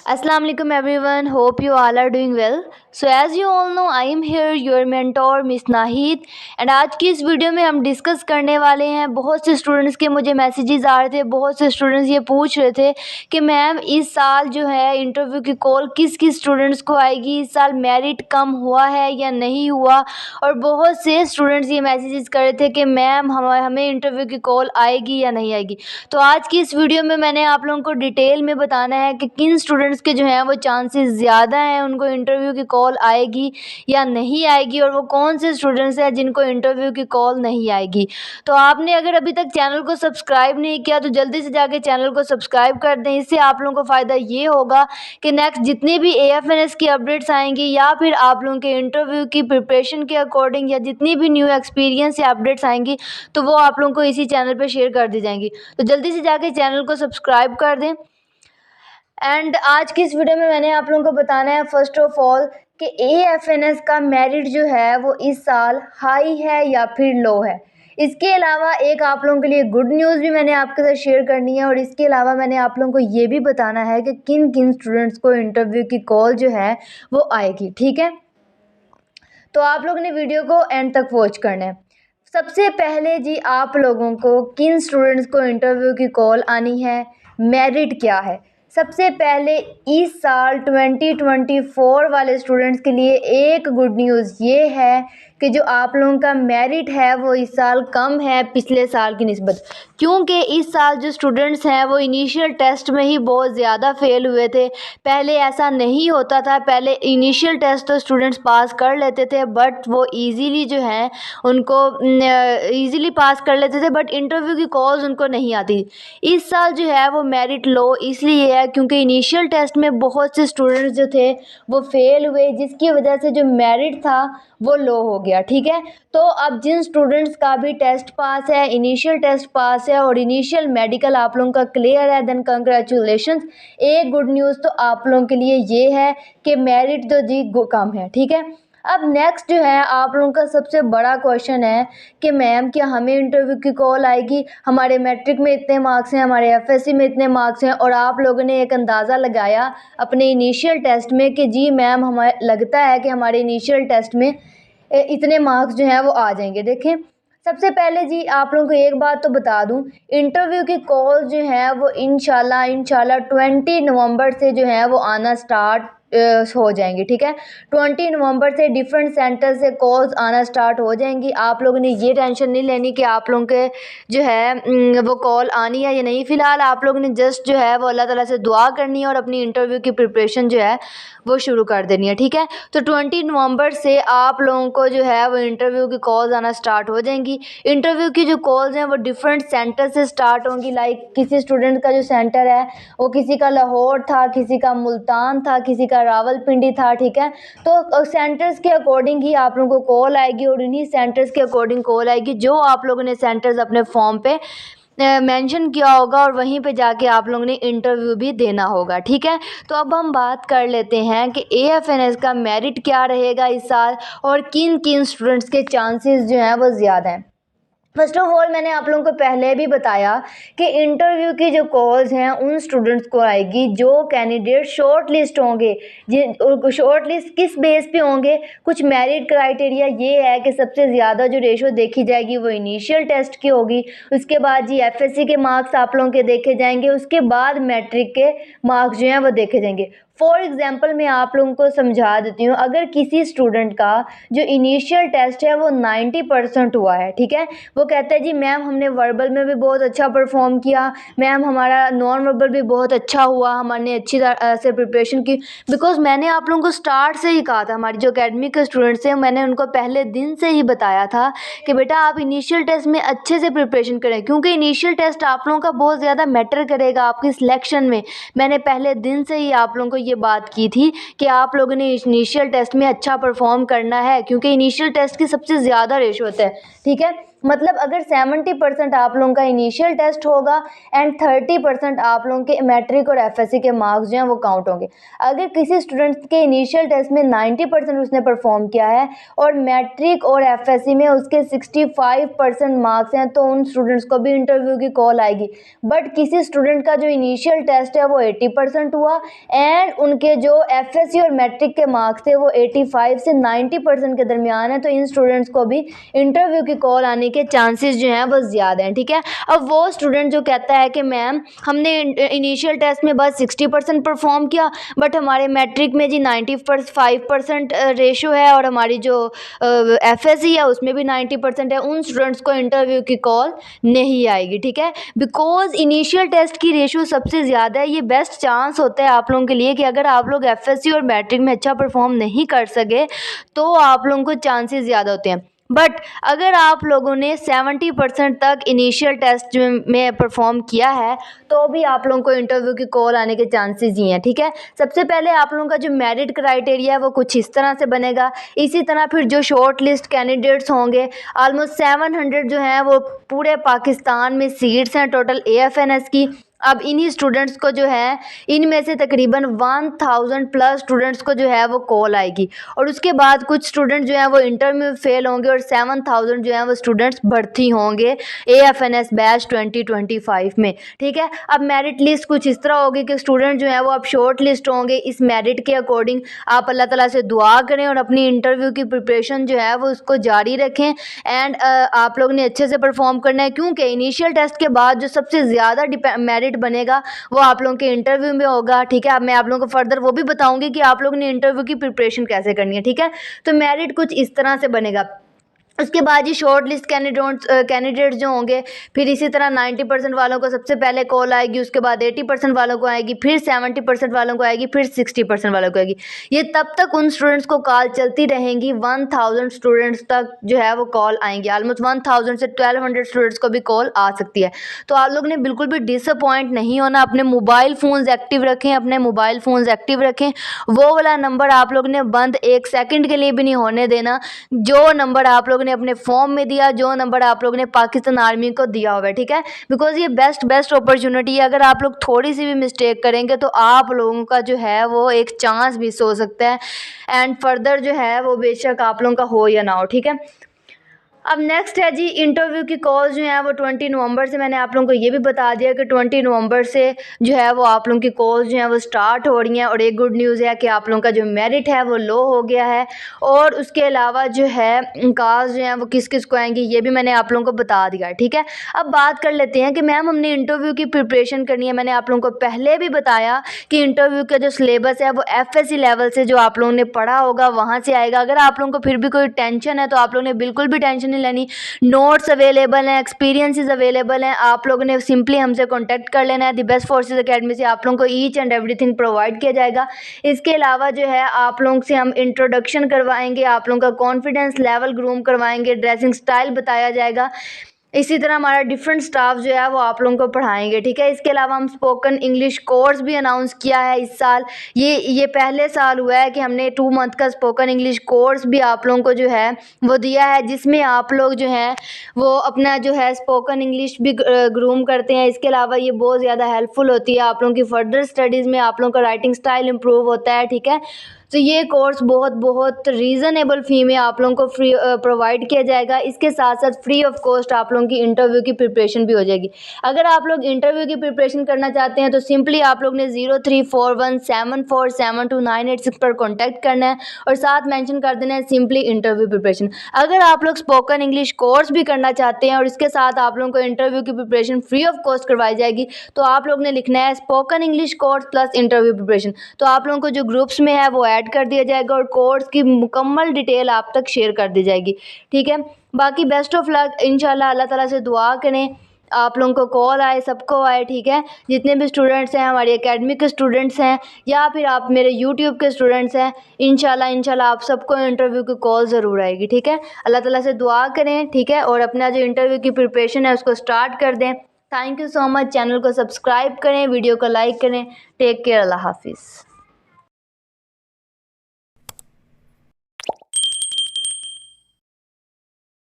Assalamu alaikum everyone. Hope you all are doing well. So as you all know, I am here your mentor Miss Nahid and आज की इस video में हम discuss करने वाले हैं। बहुत से स्टूडेंट्स के मुझे मैसेजेस आ रहे थे, बहुत से स्टूडेंट्स ये पूछ रहे थे कि मैम इस साल जो है इंटरव्यू की कॉल किस किस स्टूडेंट्स को आएगी, इस साल मेरिट कम हुआ है या नहीं हुआ। और बहुत से स्टूडेंट्स ये मैसेजेस कर रहे थे कि मैम हमें इंटरव्यू की कॉल आएगी या नहीं आएगी। तो आज की इस वीडियो में मैंने आप लोगों को डिटेल में बताना है कि किन स्टूडेंट्स के जो हैं वो चांसेस ज़्यादा हैं उनको इंटरव्यू की कॉल आएगी या नहीं आएगी, और वो कौन से स्टूडेंट्स हैं जिनको इंटरव्यू की कॉल नहीं आएगी। तो आपने अगर अभी तक चैनल को सब्सक्राइब नहीं किया तो जल्दी से जाके चैनल को सब्सक्राइब कर दें। इससे आप लोगों को फ़ायदा ये होगा कि नेक्स्ट जितनी भी AFNS की अपडेट्स आएंगी या फिर आप लोगों के इंटरव्यू की प्रिपरेशन के अकॉर्डिंग या जितनी भी न्यू एक्सपीरियंस या अपडेट्स आएंगी तो वो आप लोगों को इसी चैनल पर शेयर कर दी जाएंगी। तो जल्दी से जाके चैनल को सब्सक्राइब कर दें। एंड आज की इस वीडियो में मैंने आप लोगों को बताना है फर्स्ट ऑफ ऑल कि AFNS का मेरिट जो है वो इस साल हाई है या फिर लो है। इसके अलावा एक आप लोगों के लिए गुड न्यूज़ भी मैंने आपके साथ शेयर करनी है, और इसके अलावा मैंने आप लोगों को ये भी बताना है कि किन किन स्टूडेंट्स को इंटरव्यू की कॉल जो है वो आएगी। ठीक है, तो आप लोगों ने वीडियो को एंड तक वॉच करना है। सबसे पहले जी आप लोगों को किन स्टूडेंट्स को इंटरव्यू की कॉल आनी है, मेरिट क्या है। सबसे पहले इस साल 2024 वाले स्टूडेंट्स के लिए एक गुड न्यूज़ ये है कि जो आप लोगों का मेरिट है वो इस साल कम है पिछले साल की निस्बत, क्योंकि इस साल जो स्टूडेंट्स हैं वो इनिशियल टेस्ट में ही बहुत ज़्यादा फेल हुए थे। पहले ऐसा नहीं होता था, पहले इनिशियल टेस्ट तो स्टूडेंट्स पास कर लेते थे बट वो इजीली जो है उनको ईज़िली पास कर लेते थे, बट इंटरव्यू की कॉल्स उनको नहीं आती। इस साल जो है वो मेरिट लो इसलिए है क्योंकि इनिशियल टेस्ट में बहुत से स्टूडेंट्स जो थे वो फेल हुए, जिसकी वजह से जो मेरिट था वो लो हो गया। ठीक है, तो अब जिन स्टूडेंट्स का भी टेस्ट पास है, इनिशियल टेस्ट पास है और इनिशियल मेडिकल आप लोगों का क्लियर है, देन कंग्रेचुलेशंस। एक गुड न्यूज़ तो आप लोगों के लिए ये है कि मेरिट तो जी कम है। ठीक है, अब नेक्स्ट जो है आप लोगों का सबसे बड़ा क्वेश्चन है कि मैम क्या हमें इंटरव्यू की कॉल आएगी, हमारे मैट्रिक में इतने मार्क्स हैं, हमारे FSC में इतने मार्क्स हैं, और आप लोगों ने एक अंदाज़ा लगाया अपने इनिशियल टेस्ट में कि जी मैम हमें लगता है कि हमारे इनिशियल टेस्ट में इतने मार्क्स जो हैं वो आ जाएंगे। देखें, सबसे पहले जी आप लोगों को एक बात तो बता दूं, इंटरव्यू की कॉल जो है वो इंशाल्लाह 20 नवंबर से जो है वो आना स्टार्ट हो जाएंगी। ठीक है, 20 नवंबर से डिफरेंट सेंटर से कॉल्स आना स्टार्ट हो जाएंगी। आप लोगों ने ये टेंशन नहीं लेनी कि आप लोगों के जो है वो कॉल आनी है या नहीं। फ़िलहाल आप लोगों ने जस्ट जो है वो अल्लाह ताला से दुआ करनी है और अपनी इंटरव्यू की प्रिपरेशन जो है वो शुरू कर देनी है। ठीक है, तो 20 नवंबर से आप लोगों को जो है वो इंटरव्यू की कॉल्स आना स्टार्ट हो जाएंगी। इंटरव्यू की जो कॉल्स हैं वो डिफरेंट सेंटर से स्टार्ट होंगी। लाइक किसी स्टूडेंट का जो सेंटर है वो किसी का लाहौर था, किसी का मुल्तान था, किसी का रावलपिंडी था। ठीक है, तो सेंटर्स के अकॉर्डिंग ही आप लोगों को कॉल आएगी और इन्हीं सेंटर्स के अकॉर्डिंग कॉल आएगी जो आप लोगों ने सेंटर्स अपने फॉर्म पे मेंशन किया होगा और वहीं पे जाके आप लोगों ने इंटरव्यू भी देना होगा। ठीक है, तो अब हम बात कर लेते हैं कि AFNS का मेरिट क्या रहेगा इस साल और किन किन स्टूडेंट्स के चांसेस जो हैं वो ज़्यादा हैं। फर्स्ट ऑफ ऑल मैंने आप लोगों को पहले भी बताया कि इंटरव्यू की जो कॉल्स हैं उन स्टूडेंट्स को आएगी जो कैंडिडेट शॉर्ट लिस्ट होंगे। शॉर्ट लिस्ट किस बेस पे होंगे, कुछ मेरिट क्राइटेरिया ये है कि सबसे ज़्यादा जो रेशो देखी जाएगी वो इनिशियल टेस्ट की होगी, उसके बाद जी FSC के मार्क्स आप लोगों के देखे जाएंगे, उसके बाद मैट्रिक के मार्क्स जो हैं वो देखे जाएंगे। फॉर एग्जाम्पल मैं आप लोगों को समझा देती हूँ, अगर किसी स्टूडेंट का जो इनिशियल टेस्ट है वो 90% हुआ है, ठीक है, वो कहता है जी मैम हमने वर्बल में भी बहुत अच्छा परफॉर्म किया, मैम हमारा नॉन वर्बल भी बहुत अच्छा हुआ, हमने अच्छी तरह से प्रिपरेशन की। बिकॉज मैंने आप लोगों को स्टार्ट से ही कहा था, हमारी जो अकेडमी के स्टूडेंट्स हैं मैंने उनको पहले दिन से ही बताया था कि बेटा आप इनिशियल टेस्ट में अच्छे से प्रिपरेशन करें, क्योंकि इनिशियल टेस्ट आप लोगों का बहुत ज़्यादा मैटर करेगा आपकी सिलेक्शन में। मैंने पहले दिन से ही आप लोगों को ये बात की थी कि आप लोगों ने इनिशियल टेस्ट में अच्छा परफॉर्म करना है, क्योंकि इनिशियल टेस्ट की सबसे ज़्यादा रेशो होता है। ठीक है, मतलब अगर 70% आप लोगों का इनिशियल टेस्ट होगा एंड 30% आप लोगों के मैट्रिक और एफएससी के मार्क्स जो हैं वो काउंट होंगे। अगर किसी स्टूडेंट के इनिशियल टेस्ट में 90% उसने परफॉर्म किया है और मैट्रिक और एफएससी में उसके 65% मार्क्स हैं तो उन स्टूडेंट्स को भी इंटरव्यू की कॉल आएगी। बट किसी स्टूडेंट का जो इनिशियल टेस्ट है वो 80% हुआ एंड उनके जो एफएससी और मैट्रिक के मार्क्स थे वो 85 से 90% के दरमियान है, तो इन स्टूडेंट्स को भी इंटरव्यू की कॉल आने के चांसेस जो हैं वो ज़्यादा हैं। ठीक है, अब वो स्टूडेंट जो कहता है कि मैम हमने इनिशियल टेस्ट में बस 60% परफॉर्म किया बट हमारे मैट्रिक में जी 95% रेशो है और हमारी जो एफएससी है उसमें भी 90% है, उन स्टूडेंट्स को इंटरव्यू की कॉल नहीं आएगी। ठीक है, बिकॉज इनिशियल टेस्ट की रेशो सबसे ज़्यादा है। ये बेस्ट चांस होता है आप लोगों के लिए कि अगर आप लोग एफएससी और मैट्रिक में अच्छा परफॉर्म नहीं कर सके तो आप लोगों को चांसेस ज़्यादा होते हैं। बट अगर आप लोगों ने 70% तक इनिशियल टेस्ट में परफॉर्म किया है तो भी आप लोगों को इंटरव्यू की कॉल आने के चांसेस ही हैं। ठीक है, सबसे पहले आप लोगों का जो मेरिट क्राइटेरिया है वो कुछ इस तरह से बनेगा। इसी तरह फिर जो शॉर्ट लिस्ट कैंडिडेट्स होंगे, ऑलमोस्ट 700 जो हैं वो पूरे पाकिस्तान में सीट्स हैं टोटल AFNS की। अब इन्हीं स्टूडेंट्स को जो है इनमें से तकरीबन 1000 प्लस स्टूडेंट्स को जो है वो कॉल आएगी और उसके बाद कुछ स्टूडेंट जो हैं वो इंटर में फेल होंगे और 7000 जो हैं वो स्टूडेंट्स भर्ती होंगे AFNS बैच 2025 में। ठीक है, अब मेरिट लिस्ट कुछ इस तरह होगी कि स्टूडेंट जो है वो अब शॉर्ट लिस्ट होंगे। इस मेरिट के अकॉर्डिंग आप अल्लाह ताला से दुआ करें और अपनी इंटरव्यू की प्रिपरेशन जो है वो उसको जारी रखें एंड आप लोग ने अच्छे से परफॉर्म करना है, क्योंकि इनिशियल टेस्ट के बाद जो सबसे ज़्यादा मेरिट बनेगा वो आप लोगों के इंटरव्यू में होगा। ठीक है, अब मैं आप लोगों को फर्दर वो भी बताऊंगी कि आप लोगों ने इंटरव्यू की प्रिपरेशन कैसे करनी है। ठीक है, तो मेरिट कुछ इस तरह से बनेगा। उसके बाद ये शॉर्ट लिस्ट कैंडिडेट्स जो होंगे फिर इसी तरह 90% वालों को सबसे पहले कॉल आएगी, उसके बाद 80% वालों को आएगी, फिर 70% वालों को आएगी, फिर 60% वालों को आएगी। ये तब तक उन स्टूडेंट्स को कॉल चलती रहेंगी 1000 स्टूडेंट्स तक जो है वो कॉल आएंगी। ऑलमोस्ट 1000 से 1200 स्टूडेंट्स को भी कॉल आ सकती है। तो आप लोग ने बिल्कुल भी डिसअपॉइंट नहीं होना, अपने मोबाइल फ़ोन्स एक्टिव रखें, अपने मोबाइल फ़ोन्स एक्टिव रखें। वो वाला नंबर आप लोग ने बंद 1 सेकंड के लिए भी नहीं होने देना जो नंबर आप लोग ने अपने फॉर्म में दिया, जो नंबर आप लोगों ने पाकिस्तान आर्मी को दिया हुआ है। ठीक है, बिकॉज ये बेस्ट अपॉर्चुनिटी है। अगर आप लोग थोड़ी सी भी मिस्टेक करेंगे तो आप लोगों का जो है वो एक चांस मिस हो सकता है एंड फर्दर जो है वो बेशक आप लोगों का हो या ना हो। ठीक है, अब नेक्स्ट है जी इंटरव्यू की कॉल जो है वो 20 नवंबर से, मैंने आप लोगों को ये भी बता दिया कि 20 नवंबर से जो है वो आप लोगों की कॉल जो है वो स्टार्ट हो रही हैं। और एक गुड न्यूज़ है कि आप लोगों का जो मेरिट है वो लो हो गया है और उसके अलावा जो है कॉल्स जो हैं वो किस किस को आएंगी ये भी मैंने आप लोगों को बता दिया। ठीक है, अब बात कर लेते हैं कि मैम हमने इंटरव्यू की प्रिपरेशन करनी है। मैंने आप लोगों को पहले भी बताया कि इंटरव्यू का जो सिलेबस है वो FSC लेवल से जो आप लोगों ने पढ़ा होगा वहाँ से आएगा। अगर आप लोगों को फिर भी कोई टेंशन है तो आप लोगों ने बिल्कुल भी टेंशन नहीं लेनी। नोट्स अवेलेबल हैं, एक्सपीरियंसेस अवेलेबल हैं, आप लोगों ने सिंपली हमसे कांटेक्ट कर लेना है। द बेस्ट फोर्सेस एकेडमी से आप लोगों को ईच एंड एवरीथिंग प्रोवाइड किया जाएगा। इसके अलावा जो है आप लोगों से हम इंट्रोडक्शन करवाएंगे, आप लोगों का कॉन्फिडेंस लेवल ग्रूम करवाएंगे, ड्रेसिंग स्टाइल बताया जाएगा। इसी तरह हमारा डिफरेंट स्टाफ जो है वो आप लोगों को पढ़ाएंगे। ठीक है, इसके अलावा हम स्पोकन इंग्लिश कोर्स भी अनाउंस किया है इस साल। ये पहले साल हुआ है कि हमने 2 मंथ का स्पोकन इंग्लिश कोर्स भी आप लोगों को जो है वो दिया है, जिसमें आप लोग जो है वो अपना जो है स्पोकन इंग्लिश भी ग्रूम करते हैं। इसके अलावा ये बहुत ज़्यादा हेल्पफुल होती है आप लोगों की फर्दर स्टडीज़ में, आप लोगों का राइटिंग स्टाइल इम्प्रूव होता है। ठीक है, तो ये कोर्स बहुत रीज़नेबल फ़ी में आप लोगों को फ्री प्रोवाइड किया जाएगा। इसके साथ साथ फ्री ऑफ कॉस्ट आप लोगों की इंटरव्यू की प्रिपरेशन भी हो जाएगी। अगर आप लोग इंटरव्यू की प्रिपरेशन करना चाहते हैं तो सिंपली आप लोग ने 0341747296 पर कॉन्टैक्ट करना है और साथ मेंशन कर देना है सिंपली इंटरव्यू प्रिपरेशन। अगर आप लोग स्पोकन इंग्लिश कोर्स भी करना चाहते हैं और इसके साथ आप लोगों को इंटरव्यू की प्रिपरेशन फ्री ऑफ कॉस्ट करवाई जाएगी तो आप लोग ने लिखना है spoken English course plus interview preparation. तो आप लोगों को जो ग्रुप्स में है वो ऐड कर दिया जाएगा और कोर्स की मुकम्मल डिटेल आप तक शेयर कर दी जाएगी। ठीक है, बाकी बेस्ट ऑफ लक। इंशाल्लाह अल्लाह ताला से दुआ करें आप लोगों को कॉल आए, सबको आए। ठीक है, जितने भी स्टूडेंट्स हैं हमारी एकेडमी के स्टूडेंट्स हैं या फिर आप मेरे यूट्यूब के स्टूडेंट्स हैं, इंशाल्लाह आप सबको इंटरव्यू की कॉल ज़रूर आएगी। ठीक है, अल्लाह ताला से दुआ करें। ठीक है, और अपना जो इंटरव्यू की प्रिपरेशन है उसको स्टार्ट कर दें। Thank you so much. Channel को सब्सक्राइब करें, वीडियो को लाइक करें। टेक केयर, अल्लाह हाफिज़।